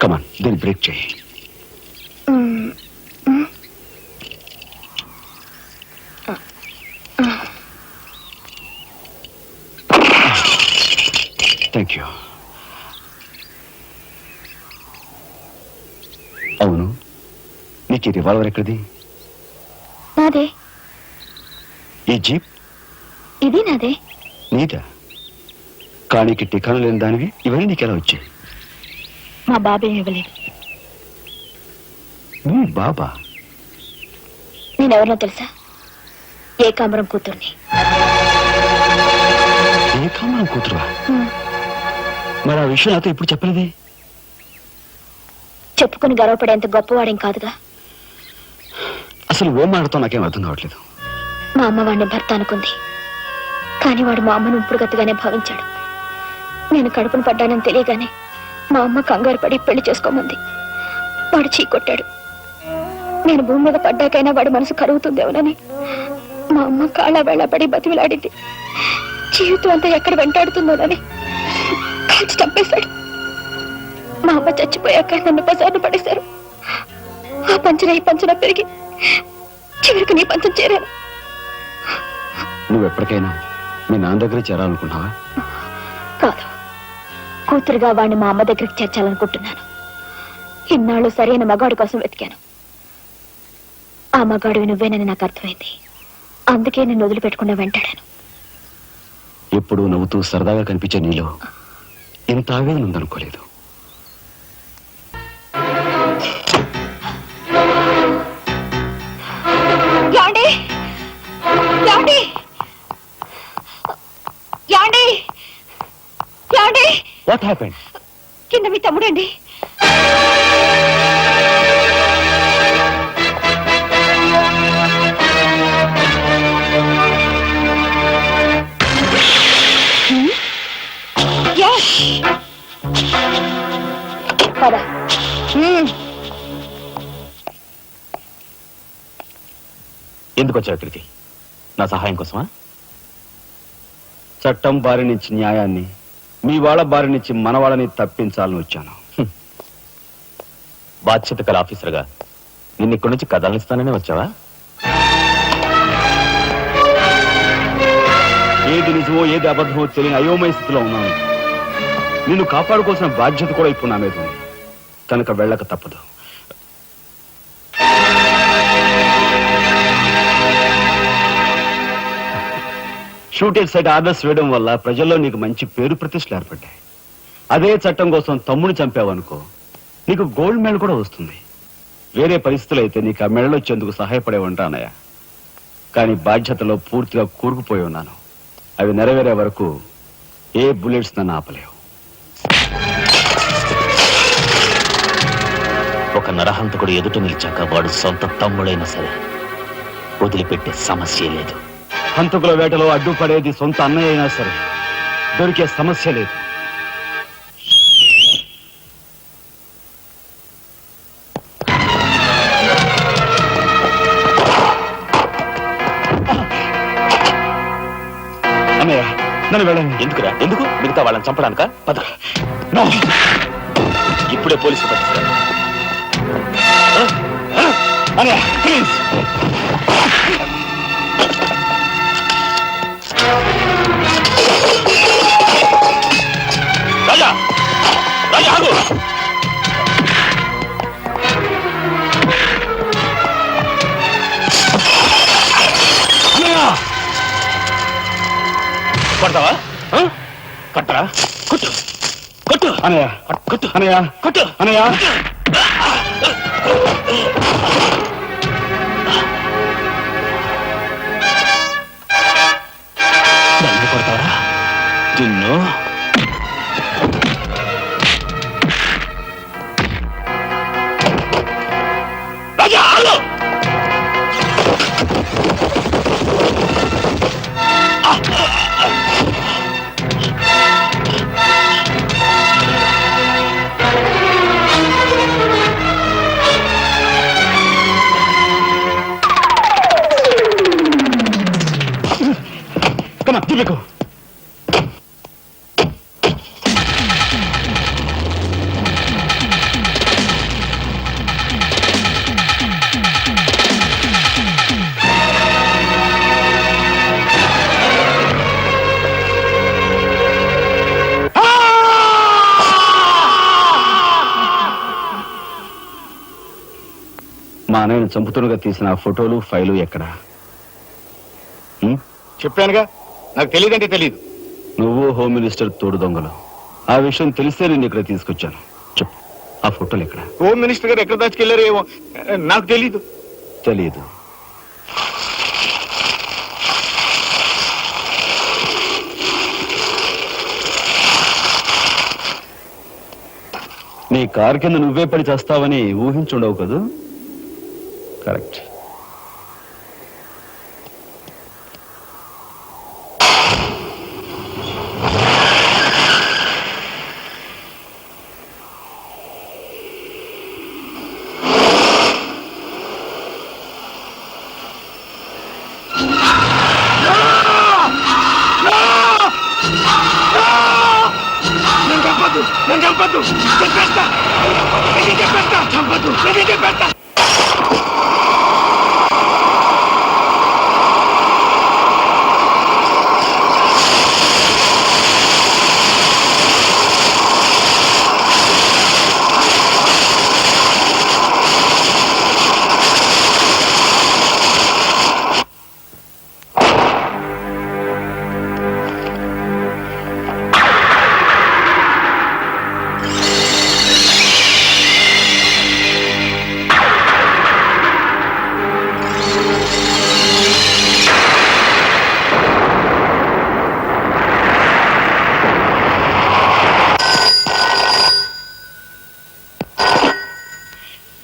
కమాన్, దీన్ని బ్రేక్ చేయి. Thank you. అవును, నీకు ఈ రివాల్వర్ ఎక్కడిది? నాదే. ఈ జీప్? ఇది నాదే. నీదా? కానీకి టికాను లేని దానివి ఇవన్నీ నీకెలా వచ్చాయి? మా బాబే ఇవ్వలేదు. బాబా? నేనెవరినో తెలుసా? ఏకాంబరం కూతుర్ని. ఏకాంబరం కూతురువా? మరి ఆ విషయం నాతో ఇప్పుడు చెప్పలేదే? చెప్పుకుని గర్వపడేంత గొప్పవాడేం కాదుగా. అసలు ఓ మాటతో నాకేం అర్థం కావట్లేదు. మా అమ్మ వాడిని భర్త అనుకుంది, కానీ వాడు మా అమ్మను ఉంపుడుగతిగానే భావించాడు. నేను కడుపును పడ్డానని తెలియగానే మా అమ్మ కంగారు పడి పెళ్లి చేసుకోమంది. వాడు చీకొట్టాడు. నేను భూమి మీద పడ్డాకైనా వాడి మనసు కరుగుతుందేమోనని మా అమ్మ కాళ్ళ వేళ పడి బతిమిలాడింది. జీవితం అంతా ఎక్కడ వెంటాడుతుందోనని కాల్చి చంపేశాడు. మా అమ్మ చచ్చిపోయాక నన్ను బజార్ను పడేశారు. ఆ పంచన ఈ పంచన పెరిగి చివరికి నీ పంచం చేరాను. నువ్వు ఎప్పటికైనా మీ నాన్న దగ్గర చేరాలనుకున్నావా? కాదు, కూతురుగా వాడిని మా అమ్మ దగ్గరికి చేర్చాలనుకుంటున్నాను. ఇన్నాళ్ళు సరైన మగాడు కోసం వెతికాను. ఆ మగాడివి నువ్వేనని నాకు అర్థమైంది. అందుకే నేను వదిలిపెట్టకుండా వెంటాడాను. ఎప్పుడూ నవ్వుతూ సరదాగా కనిపించే నీలో ఇంత ఆవేదన ఉందనుకోలేదు. What happened? కింద మీ తమ్ముడండి. ఎందుకు వచ్చావు ఇక్కడికి? నా సహాయం కోసమా? చట్టం బారి నుంచి న్యాయాన్ని, మీ వాళ్ళ బారి నుంచి మన వాళ్ళని తప్పించాలని వచ్చాను. బాధ్యత కల ఆఫీసర్గా నిన్ను ఇక్కడి నుంచి కదలనిస్తాననే వచ్చావా? ఏది నిజమో ఏది అబద్ధమో తెలియని అయోమయ స్థితిలో ఉన్నాను. నిన్ను కాపాడుకోవాల్సిన బాధ్యత కూడా ఇప్పుడు నా మీద ఉంది. కనుక వెళ్ళక తప్పదు. షూటెడ్ సైడ్ ఆర్డర్స్ వేయడం వల్ల ప్రజల్లో నీకు మంచి పేరు ప్రతిష్టలు ఏర్పడ్డాయి. అదే చట్టం కోసం తమ్ముడు చంపావనుకో, నీకు గోల్డ్ మెడల్ కూడా వస్తుంది. వేరే పరిస్థితులు అయితే నీకు ఆ మెడల్ వచ్చేందుకు సహాయపడే ఉంటానయ్యా. కానీ బాధ్యతలో పూర్తిగా కూరుకుపోయి ఉన్నాను. అవి నెరవేరే వరకు ఏ బుల్లెట్స్ నన్ను ఆపలేవు. ఒక నరహంతకుడు ఎదుట నిలిచాక వాడు సొంత తమ్ముడైనా సరే వదిలిపెట్టే సమస్య లేదు. హంతకుల వేటలో అడ్డుపడేది సొంత అన్నయ్య అయినా సరే దొరికే సమస్య లేదు. అన్నయ్య నన్ను వెళ్ళండి. ఎందుకురా? ఎందుకు? మిగతా వాళ్ళని చంపడానిక? పద. No! ఇప్పుడే పోలీసులు పట్టిస్తారు. అన్నయ్య ప్లీజ్. రాజా, రాజా ఆగు. అన్నయ్య కొడతావా? కట్టరా? కొట్టు, కొట్టు, అన్నయ్య కొట్టు, అన్నయ్య కొట్టు. అన్నయ్య నన్ను కొడతావా? నిన్ను రాజా ఆగు. Come on, Tipico. మా అన్నయ్యను చంపుతున్నగా తీసిన ఆ ఫోటోలు ఫైలు ఎక్కడా? చెప్పానుగా, నాకు తెలియదంటే తెలియదు. నువ్వు హోమ్ మినిస్టర్ తోడు దొంగలు. ఆ విషయం తెలిస్తే నేను ఇక్కడ తీసుకొచ్చాను. చెప్పు, ఆ ఫోటోలు ఎక్కడ? హోమ్ మినిస్టర్ గారు ఎక్కడ దాచుకెళ్లారో ఏమో నాకు తెలీదు. తెలియదు. నీ కారు కింద నువ్వే పడి చేస్తావని ఊహించుండవు కదూ? కరెక్ట్.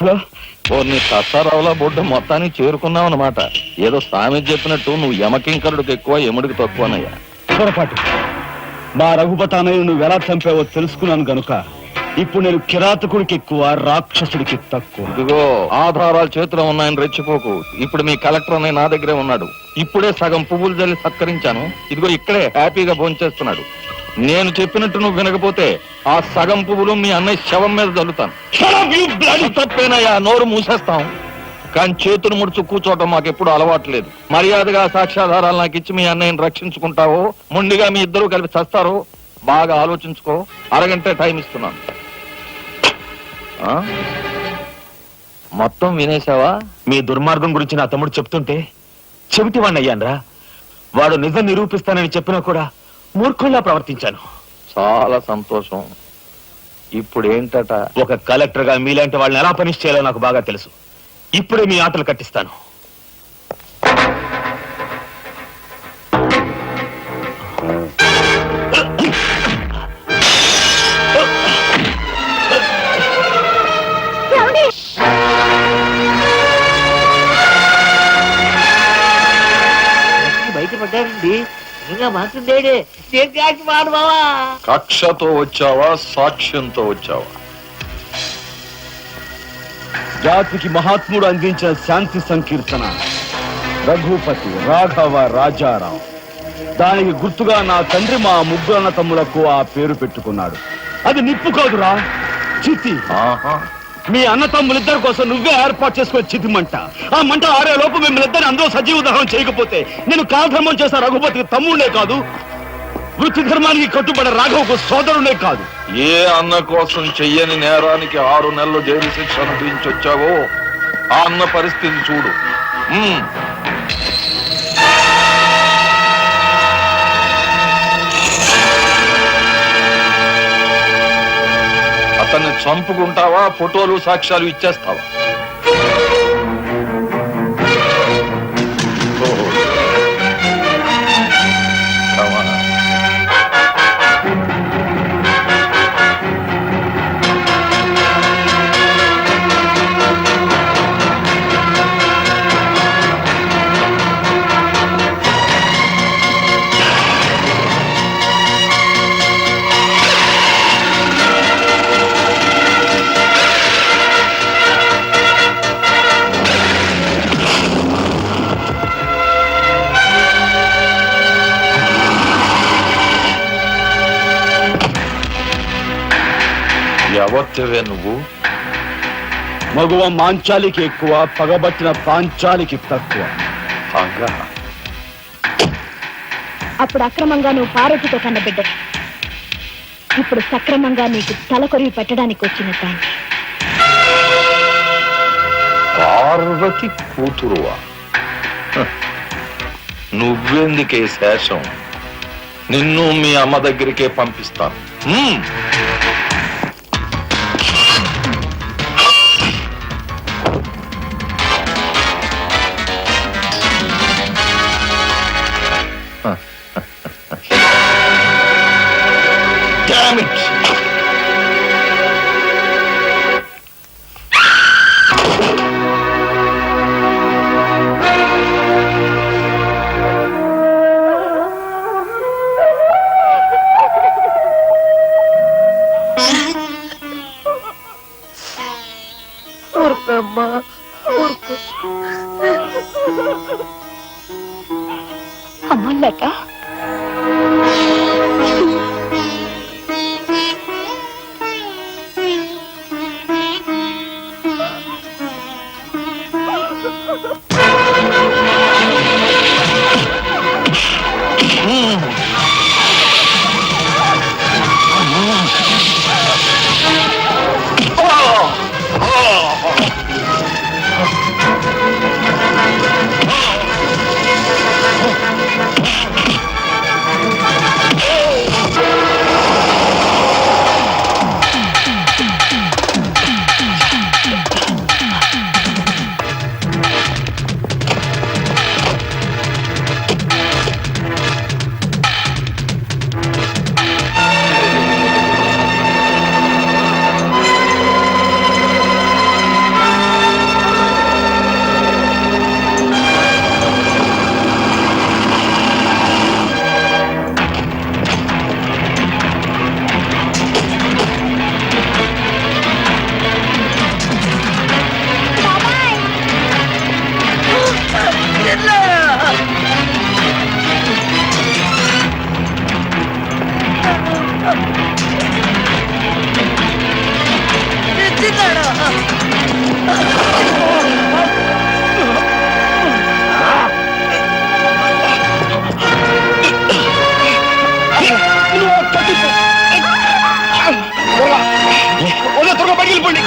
హలో, నీ సత్తారావుల బొడ్డు మొత్తానికి చేరుకున్నావు అనమాట. ఏదో సామెత చెప్పినట్టు నువ్వు యమకింకరుడికి ఎక్కువ యముడికి తక్కువనయ్యా. పొరపాటు. మా రఘుపతానయ్య నువ్వు ఎలా చంపావో తెలుసుకున్నాను గనుక ఇప్పుడు నేను కిరాతకుడికి ఎక్కువ, రాక్షసుడికి తక్కువ. ఇదిగో ఆధారాలు చేతిలో ఉన్నాయని రెచ్చిపోకు. ఇప్పుడు మీ కలెక్టర్ అన్నయ్య నా దగ్గరే ఉన్నాడు. ఇప్పుడే సగం పువ్వులు జల్లి సత్కరించాను. ఇదిగో ఇక్కడే హ్యాపీగా భోంచేస్తున్నాడు. నేను చెప్పినట్టు నువ్వు వినకపోతే ఆ సగం పువ్వులు మీ అన్నయ్య శవం మీద జల్లుతాను. తప్పేనయ్యా, నోరు మూసేస్తాం. కానీ చేతులు ముడుచు కూర్చోవటం మాకెప్పుడు అలవాట్లేదు. మర్యాదగా సాక్ష్యాధారాలు నాకు ఇచ్చి మీ అన్నయ్యని రక్షించుకుంటావో ముందుగా మీ ఇద్దరు కలిపి చస్తారో బాగా ఆలోచించుకో. అరగంట టైం ఇస్తున్నాను. మొత్తం వినేశావా? మీ దుర్మార్గం గురించి నా తమ్ముడు చెప్తుంటే చెవిటి వాణ్ణి అయ్యాన్రా. వాడు నిజం నిరూపిస్తానని చెప్పినా కూడా మూర్ఖుల్లా ప్రవర్తించాను. చాలా సంతోషం. ఇప్పుడు ఏంటట? ఒక కలెక్టర్ గా మీలాంటి వాళ్ళని ఎలా పనిష్ చేయాలో నాకు బాగా తెలుసు. ఇప్పుడే మీ ఆటలు కట్టిస్తాను. మాట్లాడండి ఇంకా మంత్రుడేడే నేను కాకి మాడు బావా కక్షతో వచ్చావా సాక్ష్యంతో వచ్చావా? జాతికి మహాత్ముడు అందించిన శాంతి సంకీర్తన రఘుపతి రాఘవ రాజారాం. దానికి గుర్తుగా నా తండ్రి మా ముగ్గురు అన్న తమ్ములకు ఆ పేరు పెట్టుకున్నాడు. అది నిప్పు కాదురా, చితి. ఆహా. మీ అన్న తమ్ములిద్దరి కోసం నువ్వే ఏర్పాటు చేసుకుని చితి మంట. ఆ మంట ఆరే లోపు మిమ్మల్ని ఇద్దరిని అందరూ సజీవ దహనం చేయకపోతే నేను కాలధర్మం చేసిన రఘుపతికి తమ్ముడే కాదు, వృత్తి ధర్మానికి కట్టుబడి రాఘవకు సోదరుడే కాదు. ఏ అన్న కోసం చెయ్యని నేరానికి 6 నెలలు జైలు శిక్ష అనుభవించి వచ్చావో ఆ అన్న పరిస్థితి చూడు. అతన్ని చంపుకుంటావా, ఫోటోలు సాక్ష్యాలు ఇచ్చేస్తావా? ఓహో. Come on. ఎవరివే నువ్వు? మగువ మాంచాలికి ఎక్కువ, పగబట్టిన పాంచాలికి తక్కువ. అగా అప్పుడు అక్రమంగా నువ్వు పార్వతితో కన్న బిడ్డ, ఇప్పుడు సక్రమంగా నీకు తలకొరివి పెట్టడానికి వచ్చిన దాన్ని. పార్వతి కూతురువా? హ. నువ్వెందుకే శేషం? నిన్ను మీ అమ్మ దగ్గరికే పంపిస్తాను. Damn it! అమ్మలట పగిలిపోండి.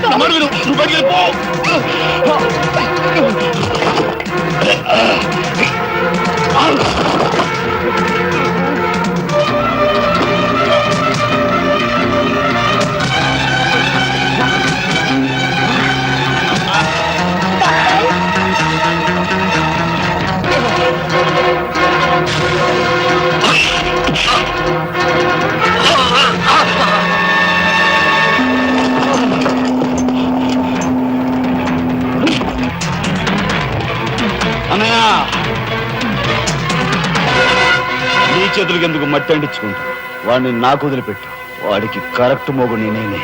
నా మాట విను, నువ్వు బయటికి వెళ్ళిపో. అన్నయ్య నీ చేతులకి ఎందుకు మట్టి అంటించుకుంటా వాడిని నాకు వదిలిపెట్టు వాడికి కరెక్ట్ మోగు నేనే